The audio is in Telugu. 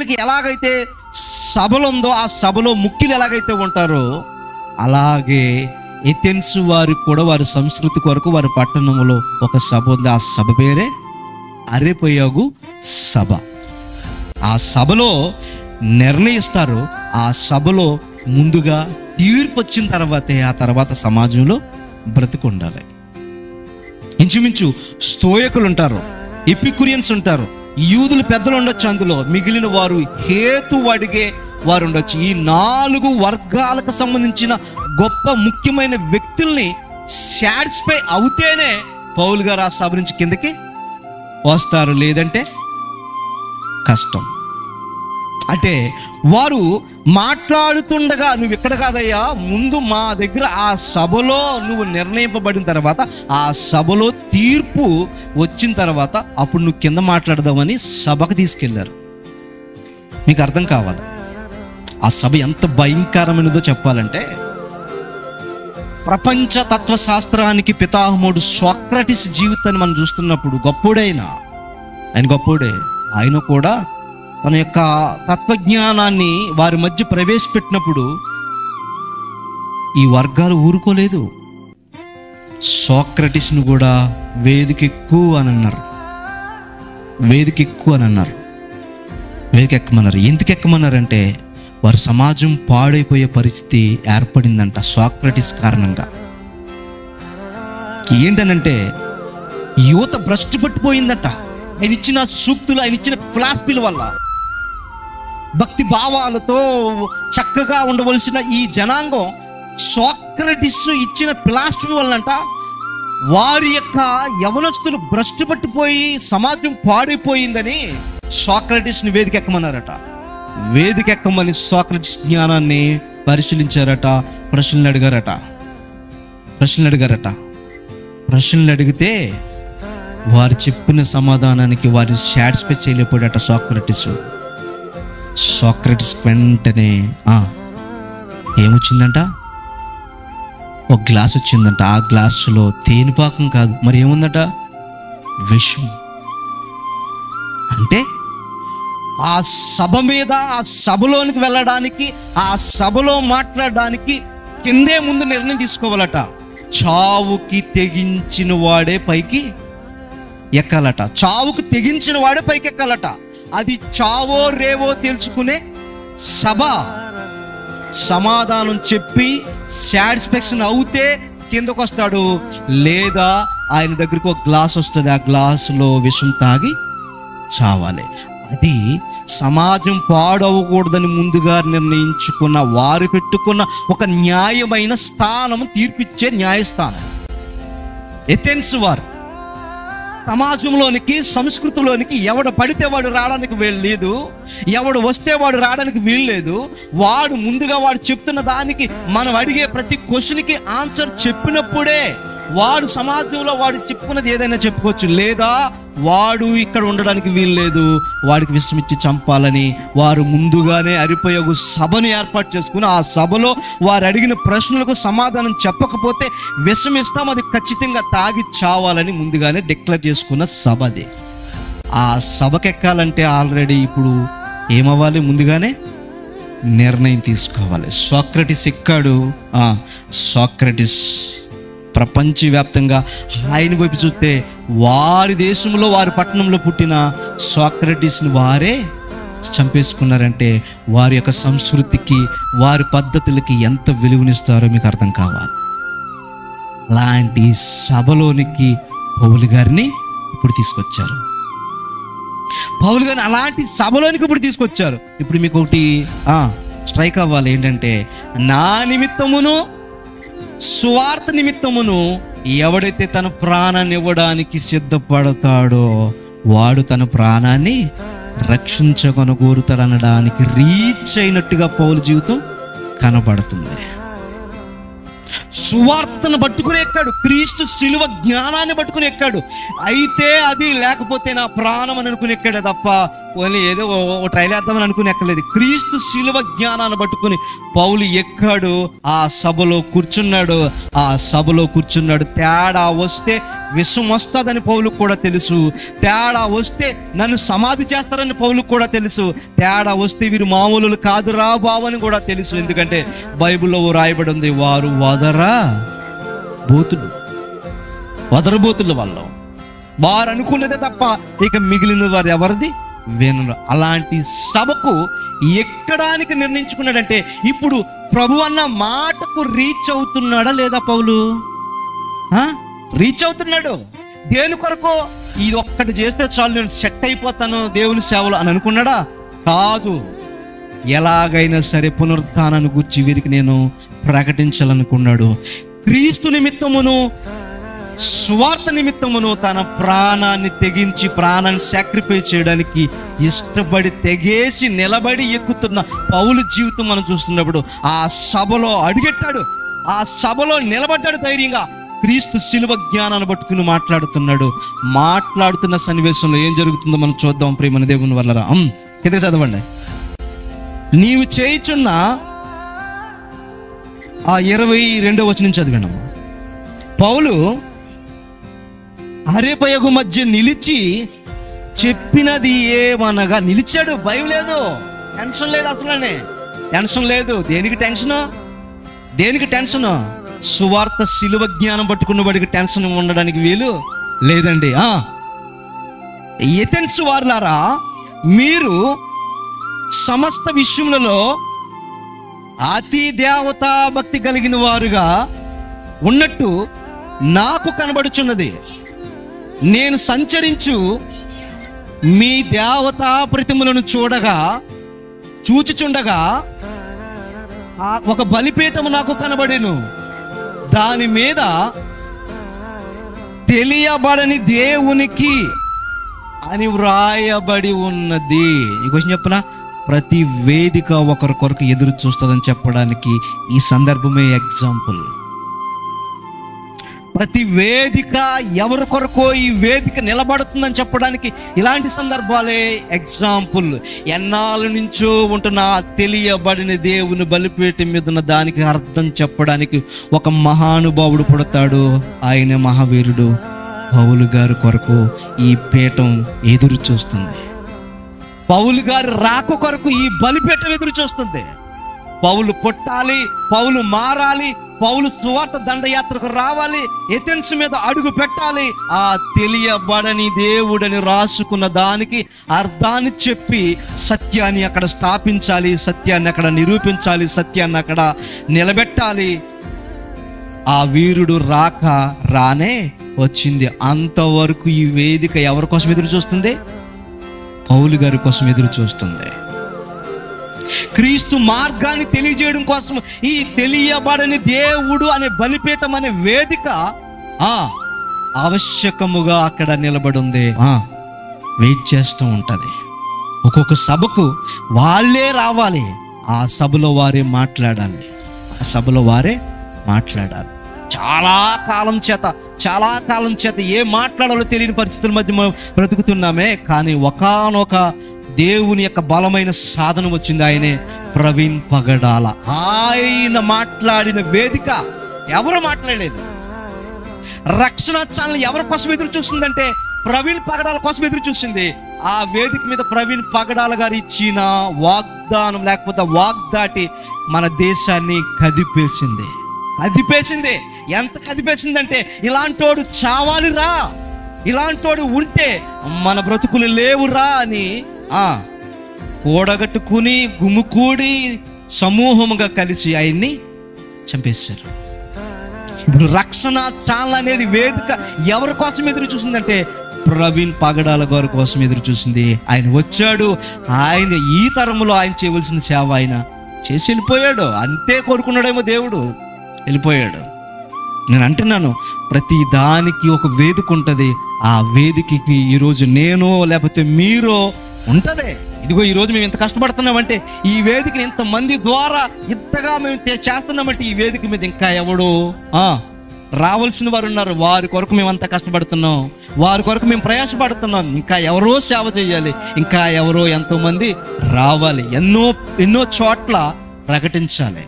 ముఖ్యులకి ఎలాగైతే సభలు ఉందో ఆ సభలో ముఖ్యులు ఎలాగైతే ఉంటారో అలాగే ఎథెన్స్ వారికి కూడా వారి సంస్కృతి కొరకు వారి పట్టణంలో ఒక సభ ఉంది. ఆ సభ పేరే అరెపయోగు సభ. ఆ సభలో నిర్ణయిస్తారు. ఆ సభలో ముందుగా తీర్పు వచ్చిన తర్వాతే ఆ తర్వాత సమాజంలో బ్రతుకుండాలి. ఇంచుమించు స్తోయకులు ఉంటారు, ఎపికురియన్స్ ఉంటారు, యూదులు పెద్దలు ఉండొచ్చు, అందులో మిగిలిన వారు హేతు అడిగే వారు ఉండొచ్చు. ఈ 4 వర్గాలకు సంబంధించిన గొప్ప ముఖ్యమైన వ్యక్తుల్ని సాటిస్ఫై అవుతేనే పౌలు గారు ఆ సభ నుంచి కిందకి వస్తారు, లేదంటే కష్టం. అంటే వారు మాట్లాడుతుండగా నువ్వు ఇక్కడ కాదయ్యా, ముందు మా దగ్గర ఆ సభలో నువ్వు నిర్ణయింపబడిన తర్వాత ఆ సభలో తీర్పు వచ్చిన తర్వాత అప్పుడు నువ్వు కింద మాట్లాడదామని సభకు తీసుకెళ్లారు. మీకు అర్థం కావాలి ఆ సభ ఎంత భయంకరమైనదో చెప్పాలంటే, ప్రపంచ తత్వశాస్త్రానికి పితామహుడు సోక్రటీస్ జీవితాన్ని మనం చూస్తున్నప్పుడు ఆయన గొప్పోడే, ఆయన కూడా తన యొక్క తత్వజ్ఞానాన్ని వారి మధ్య ప్రవేశపెట్టినప్పుడు ఈ వర్గాలు ఊరుకోలేదు. సోక్రటీస్ను కూడా వేదికెక్కు అని అన్నారు. వేదిక ఎక్కమన్నారు. ఎందుకు ఎక్కమన్నారంటే వారి సమాజం పాడైపోయే పరిస్థితి ఏర్పడిందంట సోక్రటీస్ కారణంగా. ఏంటనంటే యువత భ్రష్టు పట్టిపోయిందట. ఆయన ఇచ్చిన సూక్తులు, ఆయన ఇచ్చిన ఫిలాసఫీల వల్ల, భక్తి భావాలతో చక్కగా ఉండవలసిన ఈ జనాంగం సోక్రటీస్ ఇచ్చిన ఫిలాసఫీ వల్లంట వారి యొక్క యవనస్తులు భ్రష్టు పట్టిపోయి సమాజం పాడైపోయిందని సోక్రటీస్ని వేదిక ఎక్కమన్నారట. వేదిక ఎక్కమని సోక్రటీస్ జ్ఞానాన్ని పరిశీలించారట, ప్రశ్నలు అడిగారట. అడిగితే వారు చెప్పిన సమాధానానికి వారు సాటిస్ఫై చేయలేకపోయాడట సోక్రటీస్ వెంటనే ఏమొచ్చిందంట, ఒక గ్లాస్ వచ్చిందంట. ఆ గ్లాసులో తేనెపాకం కాదు, మరి ఏముందట, విషం. అంటే ఆ సభ మీద, ఆ సభలోనికి వెళ్ళడానికి, ఆ సభలో మాట్లాడడానికి కిందే ముందు నిర్ణయం తీసుకోవాలట. చావుకి తెగించిన వాడే పైకి ఎక్కాలట. అది చావో రేవో తెలుసుకునే సభ. సమాధానం చెప్పి సాటిస్ఫాక్షన్ అవుతే కిందకు వస్తాడు, లేదా ఆయన దగ్గరికి ఒక గ్లాస్ వస్తుంది, ఆ గ్లాసులో విషం తాగి చావాలి. అది సమాజం పాడవకూడదని ముందుగా నిర్ణయించుకున్న వారు పెట్టుకున్న ఒక న్యాయమైన స్థానం, తీర్పిచ్చే న్యాయస్థానం. ఎథెన్స్ వారు సమాజంలోనికి, సంస్కృతిలోనికి ఎవడు పడితే వాడు రావడానికి వీల్లేదు, ఎవడు వస్తే వాడు రావడానికి వీల్లేదు. వాడు ముందుగా వాడు చెప్తున్న దానికి, మనం అడిగే ప్రతి క్వశ్చన్కి ఆన్సర్ చెప్పినప్పుడే వాడు సమాజంలో వాడు చెప్పుకున్నది ఏదైనా చెప్పుకోవచ్చు, లేదా వాడు ఇక్కడ ఉండడానికి వీల్లేదు, వాడికి విషమిచ్చి చంపాలని వారు ముందుగానే అరెపయోగు సభను ఏర్పాటు చేసుకుని ఆ సభలో వారు అడిగిన ప్రశ్నలకు సమాధానం చెప్పకపోతే విషమిస్తాం, అది ఖచ్చితంగా తాగి చావాలని ముందుగానే డిక్లేర్ చేసుకున్న సభ అది. ఆ సభకెక్కాలంటే ఆల్రెడీ ఇప్పుడు ఏమవ్వాలి, ముందుగానే నిర్ణయం తీసుకోవాలి. సోక్రటీస్ ఎక్కాడు. సోక్రటీస్ ప్రపంచవ్యాప్తంగా ఆయన వైపు చూస్తే వారి దేశంలో, వారి పట్టణంలో పుట్టిన సోక్రటీస్ని వారే చంపేసుకున్నారంటే వారి యొక్క సంస్కృతికి, వారి పద్ధతులకి ఎంత విలువనిస్తారో మీకు అర్థం కావాలి. అలాంటి సభలోనికి పౌలు గారిని ఇప్పుడు తీసుకొచ్చారు. అలాంటి సభలోనికి ఇప్పుడు తీసుకొచ్చారు. ఇప్పుడు మీకు ఒకటి స్ట్రైక్ అవ్వాలి, ఏంటంటే నా నిమిత్తమును సువార్త నిమిత్తమును ఎవడైతే తన ప్రాణాన్ని ఇవ్వడానికి సిద్ధపడతాడో వాడు తన ప్రాణాన్ని రక్షించగొనగోరుతాడు అనడానికి రీచ్ అయినట్టుగా పౌలు జీవితం కనబడుతుంది. సువార్తను పట్టుకుని ఎక్కాడు, క్రీస్తు శిలువ జ్ఞానాన్ని పట్టుకుని ఎక్కాడు. అయితే అది లేకపోతే నా ప్రాణం అని అనుకుని ఎక్కాడు తప్ప ఓన్లీ ఏదో ట్రైల్ వేద్దామని అనుకుని ఎక్కలేదు. క్రీస్తు శిలువ జ్ఞానాన్ని పట్టుకుని పౌలు ఎక్కాడు. ఆ సభలో కూర్చున్నాడు. తేడా వస్తే విషం వస్తుందని పౌలుకు కూడా తెలుసు. తేడా వస్తే నన్ను సమాధి చేస్తారని పౌలుకు కూడా తెలుసు. తేడా వస్తే వీరు మామూలు కాదురా బాబు అని కూడా తెలుసు. ఎందుకంటే బైబిల్లో రాయబడి ఉంది, వారు వదరబోతులు వాళ్ళు. వారు అనుకున్నదే తప్ప ఇక మిగిలిన వారు ఎవరిది వినరు. అలాంటి సభకు ఎక్కడానికి నిర్ణయించుకున్నాడంటే, ఇప్పుడు ప్రభు అన్న మాటకు రీచ్ అవుతున్నాడా లేదా పౌలు? రీచ్ అవుతున్నాడు. దేని కొరకు? ఇది ఒక్కటి చేస్తే చాలు, నేను సెట్ అయిపోతాను దేవుని సేవలు అని అనుకున్నాడా? కాదు. ఎలాగైనా సరే పునరుత్థానాన్ని గురించి వీరికి నేను ప్రకటించాలనుకున్నాడు. క్రీస్తు నిమిత్తమును స్వార్థ నిమిత్తమును తన ప్రాణాన్ని తెగించి, ప్రాణాన్ని సాక్రిఫైస్ చేయడానికి ఇష్టపడి తెగేసి నిలబడి ఎక్కుతున్న పౌలు జీవితం మనం చూస్తున్నప్పుడు ఆ సభలో అడుగెట్టాడు, ఆ సభలో నిలబడ్డాడు ధైర్యంగా. క్రీస్తు శిలువ జ్ఞానాన్ని పట్టుకుని మాట్లాడుతున్నాడు. మాట్లాడుతున్న సన్నివేశంలో ఏం జరుగుతుందో మనం చూద్దాం ప్రియమైన దేవుని వల్ల. కింద చదవండి. నీవు చేయుచున్న ఆ 22వ వచనం చదివాను. పౌలు అరెపయగు మధ్య నిలిచి చెప్పినది ఏమనగా, నిలిచాడు. భయం లేదు, టెన్షన్ లేదు, అసలునే టెన్షన్ లేదు. దేనికి టెన్షన్? సువార్త శిలువ జ్ఞానం పట్టుకున్న వాడికి టెన్షన్ ఉండడానికి వీలు లేదండి. ఎథెన్స్ వారులారా, మీరు సమస్త విషయములలో అతి దేవతా భక్తి కలిగిన వారుగా ఉన్నట్టు నాకు కనబడుచున్నది. నేను సంచరించు మీ దేవతా ప్రతిమలను చూచుచుండగా ఒక బలిపీఠము నాకు కనబడెను. దాని మీద తెలియబడని దేవునికి అని వ్రాయబడి ఉన్నది. ఈ క్వశ్చన్ చెప్పనా? ప్రతి వేదిక ఒకరికొరకు ఎదురు చూస్తుందని చెప్పడానికి ఈ సందర్భమే ఎగ్జాంపుల్. ప్రతి వేదిక ఎవరి కొరకో ఈ వేదిక నిలబడుతుందని చెప్పడానికి ఇలాంటి సందర్భాలే ఎగ్జాంపుల్. ఎన్నాళ్ళ నుంచో ఉంటున్న తెలియబడిన దేవుని బలిపీఠం మీద ఉన్న దానికి అర్థం చెప్పడానికి ఒక మహానుభావుడు పుడతాడు. ఆయన మహావీరుడు పౌలు గారి కొరకు ఈ పీఠం ఎదురు చూస్తుంది. పౌలు గారి రాక కొరకు ఈ బలిపీఠం ఎదురు చూస్తుంది. పౌలు పుట్టాలి, పౌలు మారాలి, పౌలు సువార్త దండయాత్రకు రావాలి, ఎథెన్స్ మీద అడుగు పెట్టాలి. ఆ తెలియబడని దేవుడని రాసుకున్న దానికి అర్థాన్ని చెప్పి సత్యాన్ని అక్కడ స్థాపించాలి, సత్యాన్ని అక్కడ నిరూపించాలి, సత్యాన్ని అక్కడ నిలబెట్టాలి. ఆ వీరుడు రానే వచ్చింది. అంతవరకు ఈ వేదిక ఎవరి కోసం ఎదురు చూస్తుంది? పౌలు గారి కోసం ఎదురు చూస్తుంది. క్రీస్తు మార్గాన్ని తెలియజేయడం కోసం ఈ తెలియబడని దేవుడు అనే బలిపీఠం అనే వేదిక ఆవశ్యకముగా అక్కడ నిలబడి ఉంది. వెయిట్ చేస్తూ ఉంటుంది. ఒక్కొక్క సభకు వాళ్ళే రావాలి, ఆ సభలో వారే మాట్లాడాలి, చాలా కాలం చేత ఏం మాట్లాడాలో తెలియని పరిస్థితుల మధ్య బ్రతుకుతున్నామే. కానీ ఒకానొక దేవుని యొక్క బలమైన సాధనం వచ్చింది. ఆయనే ప్రవీణ్ పగడాల. ఆయన మాట్లాడిన వేదిక ఎవరు మాట్లాడలేదు. రక్షణ ఛానల్ ఎవరి కోసం ఎదురు చూస్తుందంటే ప్రవీణ్ పగడాల కోసం ఎదురు చూసింది. ఆ వేదిక మీద ప్రవీణ్ పగడాల గారు ఇచ్చిన వాగ్దానం లేకపోతే వాగ్దాటి మన దేశాన్ని కదిపేసింది. ఎంత కదిపేసిందంటే, ఇలాంటోడు చావాలిరా, ఇలాంటోడు ఉంటే మన బ్రతుకులు లేవురా అని కూడగట్టుకుని గుమికూడి సమూహముగా కలిసి ఆయన్ని చంపేశారు. ఇప్పుడు రక్షణ ఛానల్ అనేది వేదిక ఎవరి కోసం ఎదురు చూసిందంటే ప్రవీణ్ పగడాల గారి కోసం ఎదురు చూసింది. ఆయన వచ్చాడు, ఆయన ఈ తరంలో ఆయన చేయవలసిన సేవ ఆయన చేసి వెళ్ళిపోయాడు. అంతే కోరుకున్నాడేమో దేవుడు, వెళ్ళిపోయాడు. నేను అంటున్నాను, ప్రతి దానికి ఒక వేదిక ఉంటుంది. ఆ వేదికకి ఈరోజు నేను లేకపోతే మీరో ఉంటుంది. ఇదిగో ఈరోజు మేము ఎంత కష్టపడుతున్నామంటే, ఈ వేదికని ఇంతమంది ద్వారా ఇంతగా మేము చేస్తున్నామంటే ఈ వేదిక మీద ఇంకా ఎవడు రావాల్సిన వారు ఉన్నారు. వారి కొరకు మేము అంత కష్టపడుతున్నాం, వారి కొరకు మేము ప్రయాసపడుతున్నాం. ఇంకా ఎవరో సేవ చేయాలి, ఇంకా ఎవరో ఎంతోమంది రావాలి, ఎన్నో చోట్ల ప్రకటించాలి.